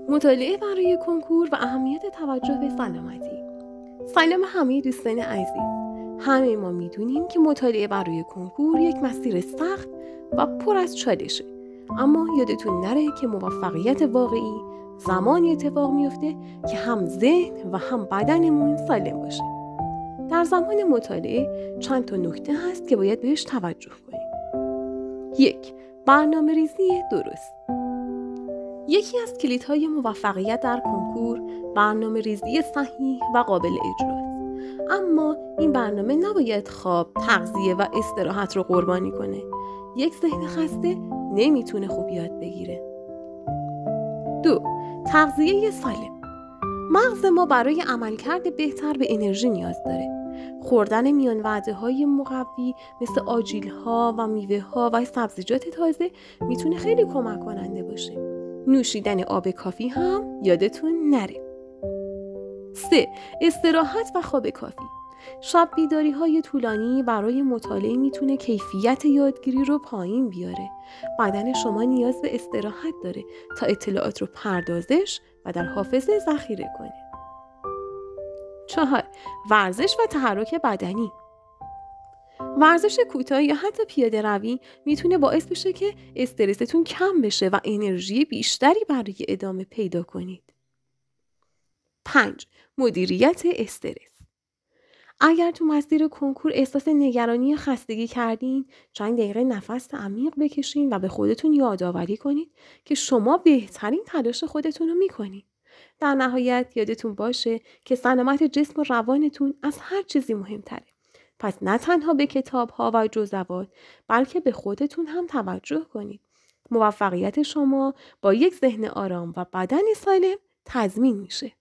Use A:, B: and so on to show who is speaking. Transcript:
A: مطالعه برای کنکور و اهمیت توجه به سلامتی. سلام همه دوستان عزیز. همه ما میدونیم که مطالعه برای کنکور یک مسیر سخت و پر از چالشه. اما یادتون نره که موفقیت واقعی زمانی اتفاق میفته که هم ذهن و هم بدنمون سالم باشه. در زمان مطالعه چند تا نکته هست که باید بهش توجه کنیم. 1. برنامه‌ریزی درست. یکی از کلیدهای موفقیت در کنکور برنامه‌ریزی صحیح و قابل اجراست. اما این برنامه نباید خواب، تغذیه و استراحت رو قربانی کنه. یک ذهن خسته نمیتونه خوب یاد بگیره. 2. تغذیه سالم. مغز ما برای عملکرد بهتر به انرژی نیاز داره. خوردن میان وعده‌های مقوی مثل آجیل‌ها و میوه‌ها و سبزیجات تازه میتونه خیلی کمک کننده باشه. نوشیدن آب کافی هم یادتون نره. 3. استراحت و خواب کافی. شب بیداری‌های طولانی برای مطالعه میتونه کیفیت یادگیری رو پایین بیاره. بدن شما نیاز به استراحت داره تا اطلاعات رو پردازش و در حافظه ذخیره کنه. 4. ورزش و تحرک بدنی. ورزش کوتاه یا حتی پیاده روی میتونه باعث بشه که استرستون کم بشه و انرژی بیشتری برای ادامه پیدا کنید. 5. مدیریت استرس. اگر تو مسیر کنکور احساس نگرانی یا خستگی کردین، چند دقیقه نفس عمیق بکشین و به خودتون یادآوری کنید که شما بهترین تلاش خودتون رو میکنید. در نهایت یادتون باشه که سلامت جسم و روانتون از هر چیزی مهمتره. پس نه تنها به کتاب‌ها و جزوات، بلکه به خودتون هم توجه کنید. موفقیت شما با یک ذهن آرام و بدن سالم تضمین میشه.